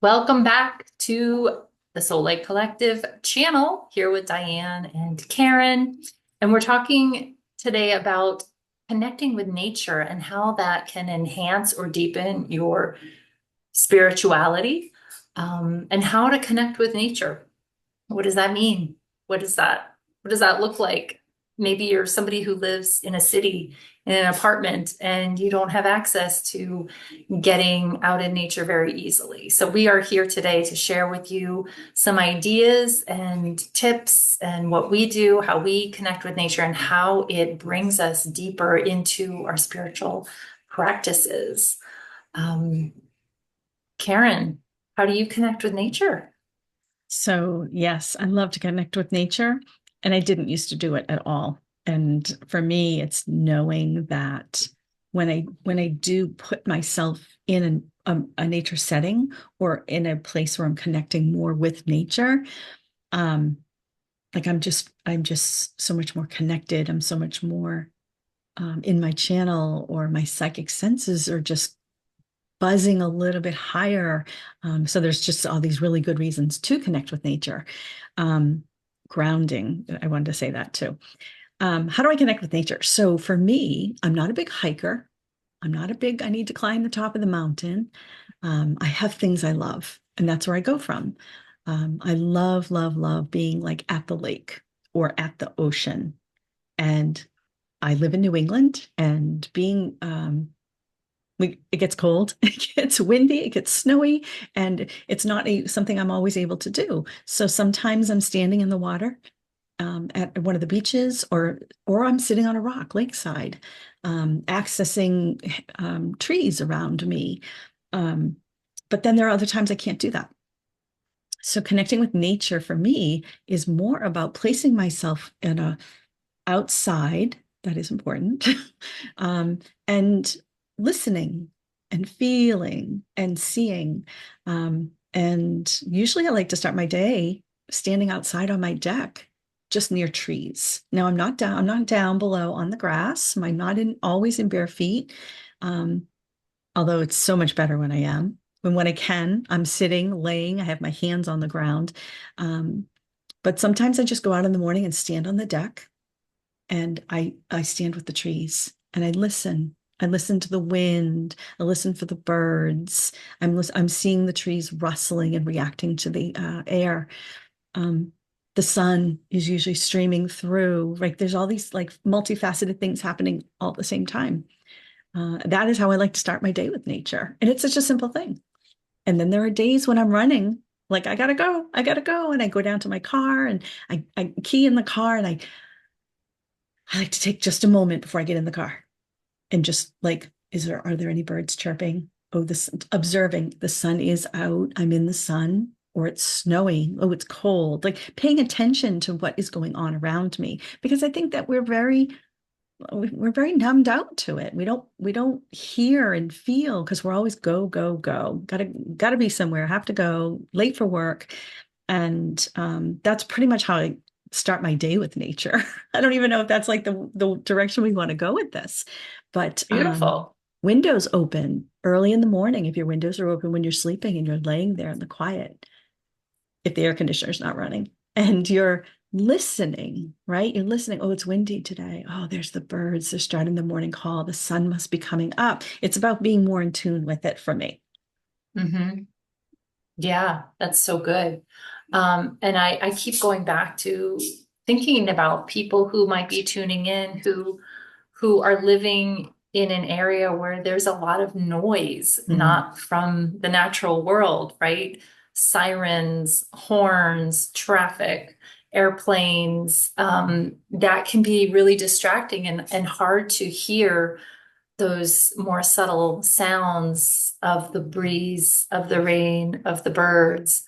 Welcome back to the Soul Light Collective channel here with Diane and Karen. And we're talking today about connecting with nature and how that can enhance or deepen your spirituality, and how to connect with nature. What does that mean? What does that look like? Maybe you're somebody who lives in a city in an apartment and you don't have access to getting out in nature very easily. So we are here today to share with you some ideas and tips and what we do, how we connect with nature, and how it brings us deeper into our spiritual practices. Um, Karen, how do you connect with nature? So, yes, I love to connect with nature, and I didn't used to do it at all. And for me, it's knowing that when I do put myself in a nature setting or in a place where I'm connecting more with nature, um, like I'm just so much more connected. I'm so much more in my channel, or my psychic senses are just buzzing a little bit higher. So there's just all these really good reasons to connect with nature. Um, Grounding, I wanted to say that too. How do I connect with nature? So for me, I'm not a big hiker. I need to climb the top of the mountain. I have things I love, and that's where I go from. I love, love, love being like at the lake or at the ocean. And I live in New England, and being it gets cold, it gets windy, it gets snowy, and it's not something I'm always able to do. So sometimes I'm standing in the water at one of the beaches, or I'm sitting on a rock lakeside, accessing trees around me. Um, but then there are other times I can't do that. So connecting with nature for me is more about placing myself in a outside, that is important, um, and listening and feeling and seeing. And usually I like to start my day standing outside on my deck, just near trees. Now I'm not down below on the grass. I'm not always in bare feet. Um, Although it's so much better when I am. When I can, I'm sitting, laying, I have my hands on the ground. Um, but sometimes I just go out in the morning and stand on the deck, and I stand with the trees and I listen. I listen to the wind. I listen for the birds. I'm seeing the trees rustling and reacting to the air. Um, the sun is usually streaming through. Like there's all these like multifaceted things happening all at the same time. That is how I like to start my day with nature, and it's such a simple thing. And then there are days when I'm running, like I gotta go, and I go down to my car and I key in the car, and I like to take just a moment before I get in the car and just like, are there any birds chirping? Oh, this observing the sun is out. I'm in the sun, or it's snowing. Oh, it's cold. Like paying attention to what is going on around me, because I think that we're very numbed out to it. We don't hear and feel because we're always go, go, go. Gotta be somewhere, have to go, late for work. And that's pretty much how I start my day with nature. I don't even know if that's like the direction we want to go with this. But Beautiful. windows open early in the morning, if your windows are open when you're sleeping and you're laying there in the quiet, if the air conditioner's not running, and you're listening, right? You're listening. Oh, it's windy today. Oh, there's the birds. They're starting the morning call. The sun must be coming up. It's about being more in tune with it for me. Hmm. Yeah, that's so good. And I keep going back to thinking about people who might be tuning in who are living in an area where there's a lot of noise, Mm, not from the natural world, right? Sirens, horns, traffic, airplanes, that can be really distracting and hard to hear those more subtle sounds of the breeze, of the rain, of the birds.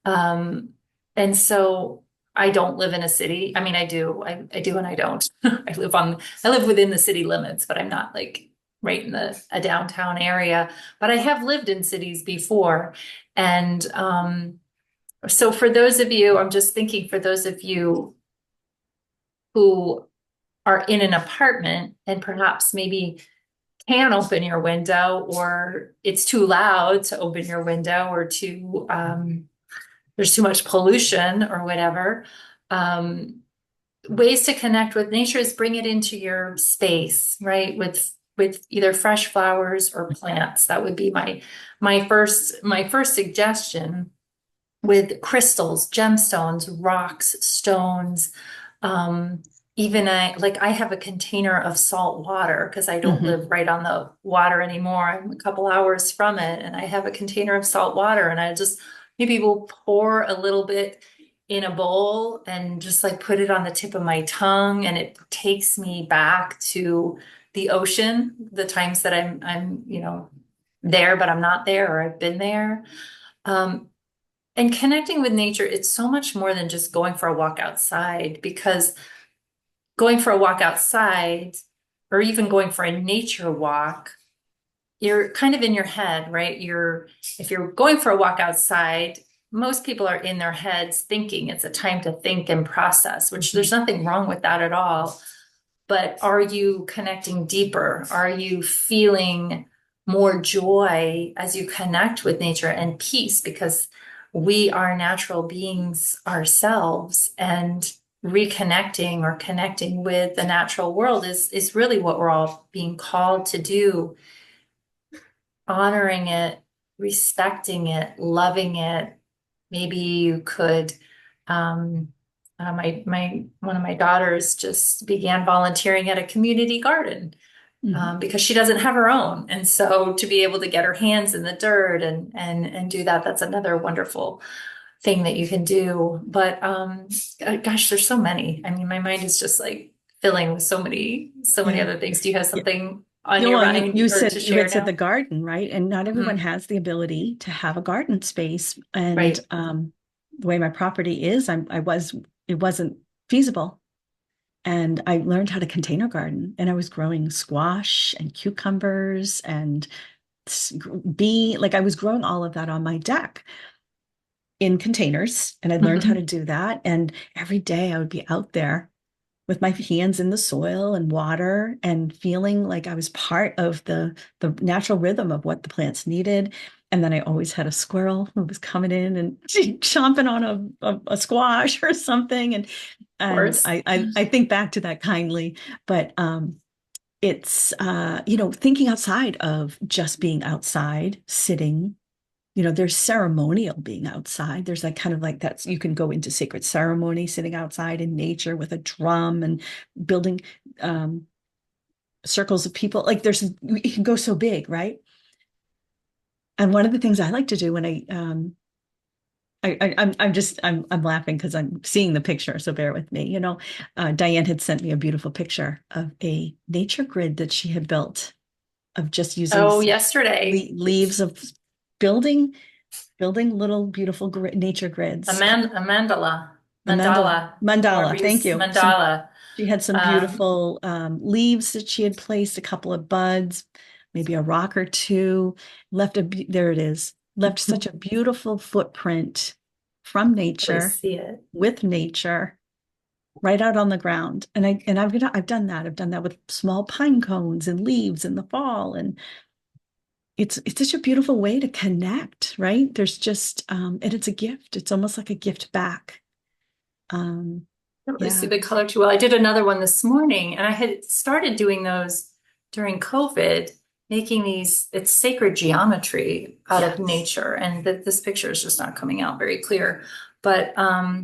Um, and so I don't live in a city. I mean, I do, I do and I don't. I live within the city limits, but I'm not like right in a downtown area. But I have lived in cities before. And so for those of you, I'm just thinking for those of you who are in an apartment and perhaps maybe can't open your window, or it's too loud to open your window, or there's too much pollution or whatever. Um, Ways to connect with nature is bring it into your space, right? With either fresh flowers or plants. That would be my first suggestion, with crystals, gemstones, rocks, stones. Um, Even I have a container of salt water because I don't Hmm. live right on the water anymore. I'm a couple hours from it, and I have a container of salt water, and I just maybe will pour a little bit in a bowl and just like put it on the tip of my tongue, and it takes me back to the ocean, the times that I'm there, but I'm not there, or I've been there. Um, and connecting with nature, it's so much more than just going for a walk outside, because going for a walk outside, or even going for a nature walk, you're kind of in your head, right? If you're going for a walk outside, most people are in their heads thinking. It's a time to think and process, which Hmm. there's nothing wrong with that at all. But are you connecting deeper? Are you feeling more joy as you connect with nature, and peace? Because we are natural beings ourselves, and reconnecting or connecting with the natural world is really what we're all being called to do. Honoring it, respecting it, loving it. Maybe you could, my one of my daughters just began volunteering at a community garden, Hmm. because she doesn't have her own, and so to be able to get her hands in the dirt and do that, that's another wonderful thing that you can do. But gosh, there's so many. I mean, my mind is just like filling with so many Yeah. other things. Do you have Yeah. something on Yeah, your well, you mind you or said to you had share said the now? garden, right? And not everyone Mhm. has the ability to have a garden space. And Right. the way my property is, it wasn't feasible. And I learned how to container garden, and I was growing squash and cucumbers and like I was growing all of that on my deck in containers, and I learned how to Mhm. do that. And every day I would be out there with my hands in the soil and water and feeling like I was part of the natural rhythm of what the plants needed. And then I always had a squirrel who was coming in and chomping on a squash or something. Of And course. I think back to that kindly, but it's thinking outside of just being outside, sitting. There's ceremonial being outside. There's like kind of like that's you can go into sacred ceremony sitting outside in nature with a drum and building um, circles of people. Like it can go so big, right? And one of the things I like to do when I'm laughing because I'm seeing the picture, so bear with me. Diane had sent me a beautiful picture of a nature grid that she had built of just using Oh, yesterday, leaves of building little beautiful nature grids. A mandala, A mandala. mandala, however Mandala, you thank you. mandala. She had some Um, beautiful leaves that she had placed, a couple of buds, maybe a rock or two. There it is. Left such a beautiful footprint from really nature, see it. with nature, right out on the ground. I've done that. I've done that with small pine cones and leaves in the fall, and it's such a beautiful way to connect, right? There's just and it's a gift. It's almost like a gift back. Um, Don't really see yeah. the color too well. I did another one this morning, and I had started doing those during COVID, making it's sacred geometry out of Yes. nature. And this picture is just not coming out very clear. But I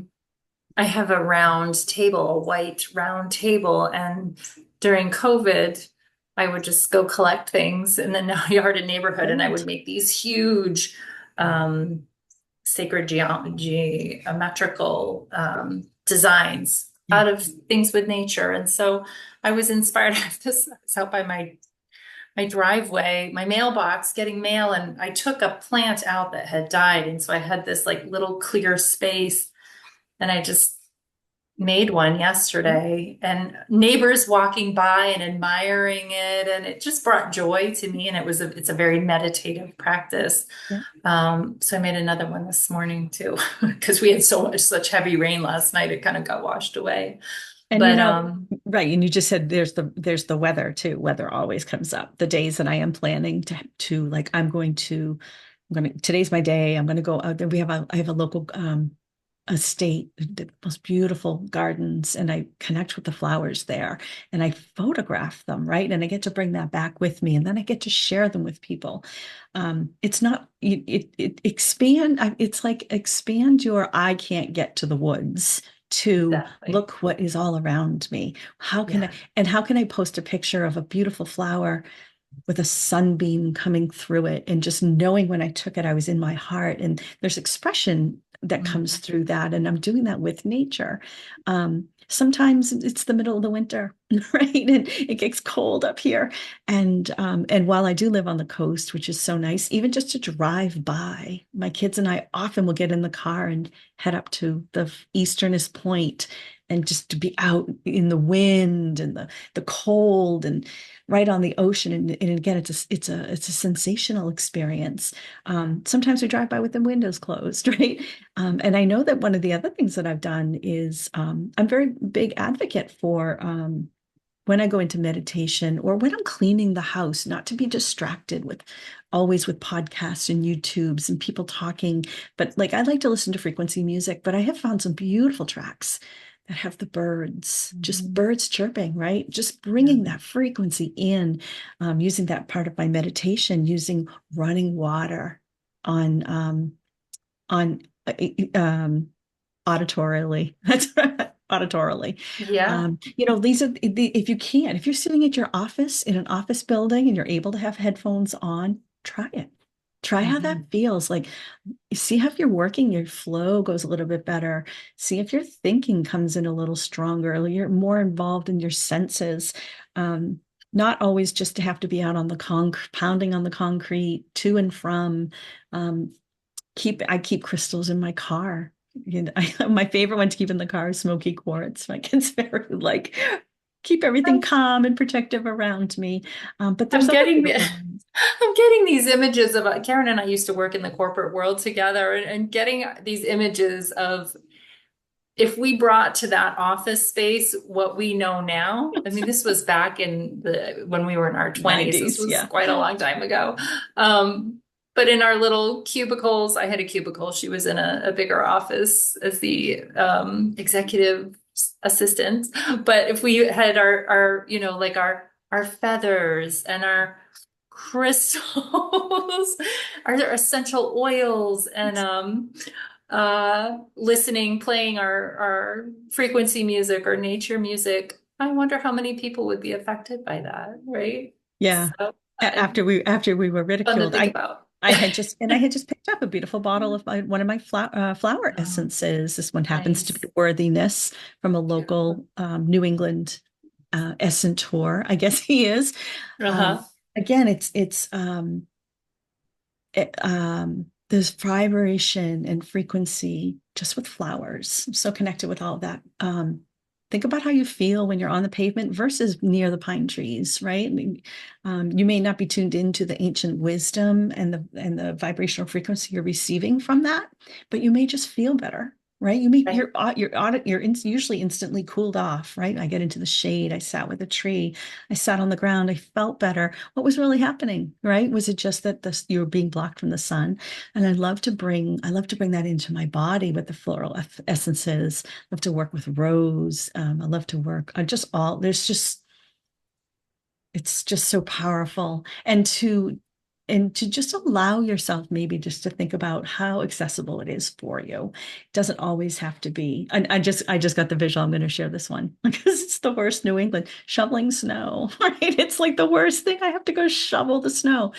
have a round table, a white round table, and during COVID, I would just go collect things in the yard and neighborhood, and I would Great. make these huge um, sacred geometrical designs Yeah. out of things with nature. And so I was inspired. I was out by my driveway, my mailbox, getting mail, and I took a plant out that had died, and so I had this like little clear space, and I just made one yesterday, and neighbors walking by and admiring it, and it just brought joy to me, and it's a very meditative practice. Yeah. So I made another one this morning too, because we had such heavy rain last night, it kind of got washed away. And But right, and you just said there's the weather too. Weather always comes up. The days that I am planning to like I'm going to today's my day. I'm going to go out there. I have a local estate, the most beautiful gardens, and I connect with the flowers there and I photograph them, right? And I get to bring that back with me and then I get to share them with people. It's not it expand it's like expand your I can't get to the woods to exactly. look what is all around me. Yeah. How can I post a picture of a beautiful flower with a sunbeam coming through it and just knowing when I took it, I was in my heart. And there's expression that comes Mhm. through that. And I'm doing that with nature. Sometimes it's the middle of the winter, right? And it gets cold up here. And while I do live on the coast, which is so nice, even just to drive by, my kids and I often will get in the car and head up to the easternest point and just to be out in the wind and the cold and right on the ocean. And again, it's a sensational experience. Sometimes we drive by with the windows closed, right? And I know that one of the other things that I've done is I'm very big advocate for when I go into meditation or when I'm cleaning the house, not to be distracted with always with podcasts and YouTubes and people talking, but like I like to listen to frequency music, but I have found some beautiful tracks that have the birds, just Mhm. birds chirping, right? Just Yeah. bringing that frequency in, using that part of my meditation, using running water on auditorily. That's auditorily. Yeah. These are if you can, if you're sitting at your office in an office building and you're able to have headphones on, try it. Try how that Mhm. feels. Like, see how if you're working, your flow goes a little bit better. See if your thinking comes in a little stronger, or you're more involved in your senses. Um, Not always just to have to be out on the pounding on the concrete to and from. Um, I keep crystals in my car. My favorite one to keep in the car is smoky quartz. My kids very like keep everything calm and protective around me. But I'm there's other getting the, beautiful ones. I'm getting these images of Karen and I used to work in the corporate world together, and getting these images of if we brought to that office space what we know now. I mean, this was back in the when we were in our 20s. This 90s, was yeah. quite a long time ago. Um, but in our little cubicles, I had a cubicle. She was in a bigger office as the executive assistant. But if we had our like our feathers and our crystals, our essential oils, and listening, playing our frequency music or nature music, I wonder how many people would be affected by that, right? Yeah. So After we were fun to ridiculed, think about. I had just picked up a beautiful bottle of one of my flower Oh, essences. This one happens to be nice. Worthiness from a Beautiful. local New England essentor. I guess he is. Um, Uh-huh. Again, there's vibration and frequency just with flowers. I'm so connected with all of that. Think about how you feel when you're on the pavement versus near the pine trees, right? You may not be tuned into the ancient wisdom and the vibrational frequency you're receiving from that, but you may just feel better, right? You may Right. usually instantly cooled off, right? I get into the shade. I sat with a tree. I sat on the ground. I felt better. What was really happening, right? Was it just that you were being blocked from the sun? And I love to bring that into my body with the floral essences. I love to work with rose. I love to work. I just all there's just it's just so powerful. And to just allow yourself maybe just to think about how accessible it is for you. It doesn't always have to be. And I just got the visual. I'm going to share this one because it's the worst New England shoveling snow, right? It's like the worst thing. I have to go shovel the snow.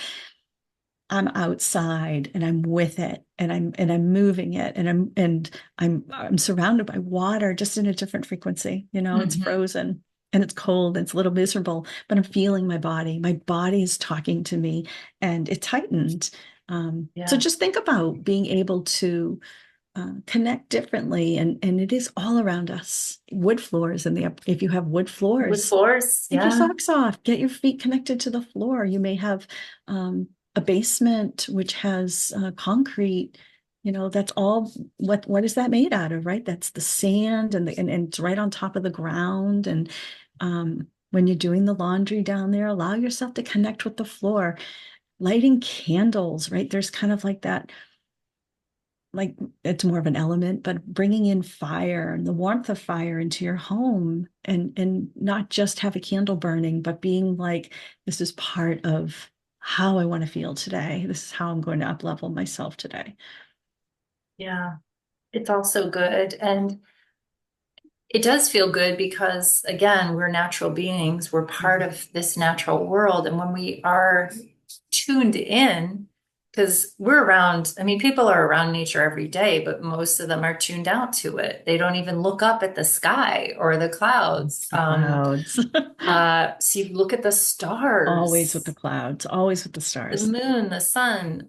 I'm outside and I'm with it and I'm moving it and I'm surrounded by water just in a different frequency. It's Hmm. frozen and it's cold and it's a little miserable, but I'm feeling my body. My body is talking to me and it's heightened. So Yeah. just think about being able to connect differently and it is all around us. Wood floors and if you have wood Wood floors, floors. take your Yeah. socks off, get your feet connected to the floor. You may have um, a basement which has concrete. That's all. What is that made out of, right? That's the sand, and it's right on top of the ground. And when you're doing the laundry down there, allow yourself to connect with the floor. Lighting candles, right? There's kind of like that, like it's more of an element, but bringing in fire and the warmth of fire into your home, and not just have a candle burning, but being like, this is part of how I want to feel today. This is how I'm going to up level myself today. Yeah, it's also good. And it does feel good because, again, we're natural beings. We're part Mhm. of this natural world. And when we are tuned in, because we're around, I mean, people are around nature every day, but most of them are tuned out to it. They don't even look up at the sky or the clouds. The clouds. So you look at the Always with the stars, clouds, always with the the stars. moon, the sun,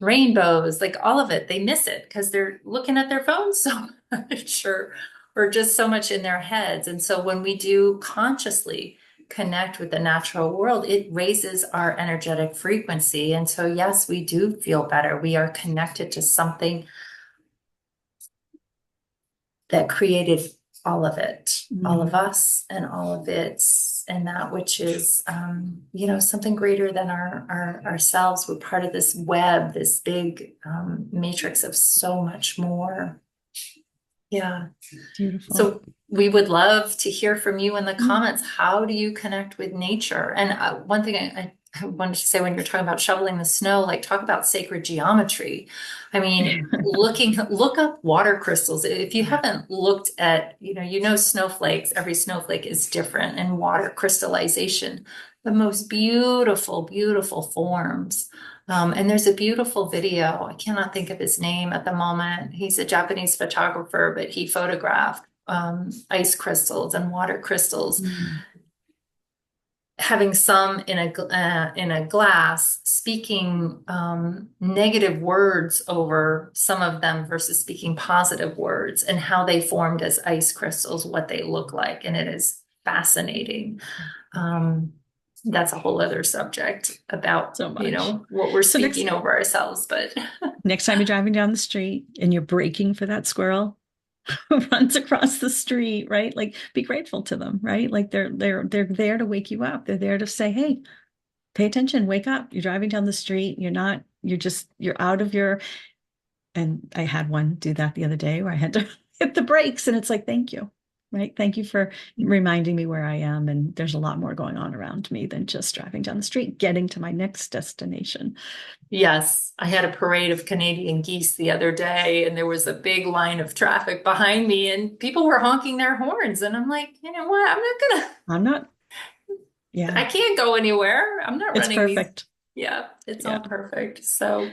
rainbows, like all of it. They miss it because they're looking at their phones so much, or just so much in their heads. And so when we do consciously connect with the natural world, it raises our energetic frequency. And so, yes, we do feel better. We are connected to something that created all of it, all of Mm, us, and all of it, and that which is, something greater than ourselves. We're part of this web, this big matrix of so much more. Yeah. beautiful. So we would love to hear from you in the Mm. comments. How do you connect with nature? And one thing I wanted to say when you're talking about shoveling the snow, like talk about sacred geometry. I mean, look up water crystals. If you haven't looked at, snowflakes, every snowflake is different, and water crystallization, the most beautiful, beautiful forms. And there's a beautiful video. I cannot think of his name at the moment. He's a Japanese photographer, but he photographed ice crystals and water crystals, Mm. having some in a glass, speaking negative words over some of them versus speaking positive words, and how they formed as ice crystals, what they look like, and it is fascinating. Um, that's a whole other subject about, So much. what we're So speaking over ourselves, but next time you're driving down the street and you're braking for that squirrel who runs across the street, right? Like be grateful to them, right? Like they're there to wake you up. They're there to say, hey, pay attention, wake up. You're driving down the street. You're out of your, and I had one do that the other day where I had to hit the brakes, and it's like, thank you. Right. Thank you for reminding me where I am. And there's a lot more going on around me than just driving down the street, getting to my next destination. yes, I had a parade of Canadian geese the other day, and there was a big line of traffic behind me, and people were honking their horns. And I'm like, you know what? I'm not, yeah, I can't go anywhere. I'm not it's running these. perfect. Yeah, it's all Yeah. perfect. So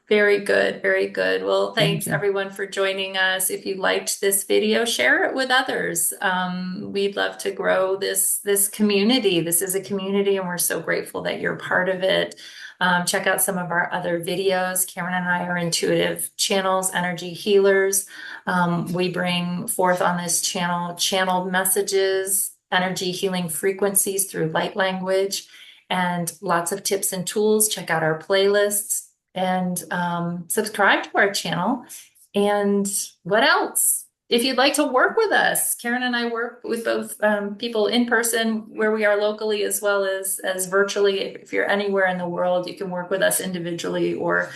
very good, very good. Well, Thank thanks you. everyone for joining us. If you liked this video, share it with others. We'd love to grow this community. This is a community, and we're so grateful that you're part of it. Check out some of our other videos. Karen and I are intuitive channels, energy healers. We bring forth on this channel channeled messages, energy healing frequencies through light language, and lots of tips and tools. Check out our playlists, and subscribe to our channel. And what else? If you'd like to work with us, Karen and I work with both people in person where we are locally, as well as virtually. If you're anywhere in the world, you can work with us individually or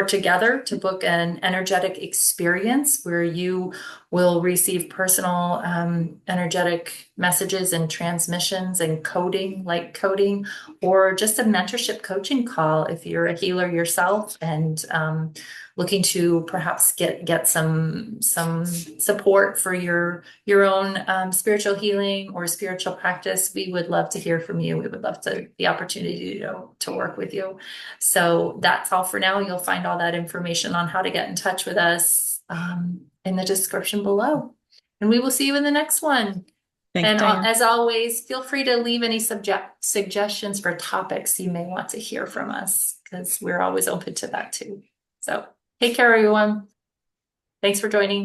together to book an energetic experience where you will receive personal energetic messages and transmissions and coding, like coding, or just a mentorship coaching call if you're a healer yourself and looking to perhaps get some support for your own spiritual healing or spiritual practice. We would love to hear from you. We would love the opportunity to work with you. So that's all for now. You'll find all that information on how to get in touch with us in the description below. And we will see you in the next one. Thanks, And Diane. as always, feel free to leave any suggestions for topics you may want to hear from us, because we're always open to that too. So take care, everyone. Thanks for joining.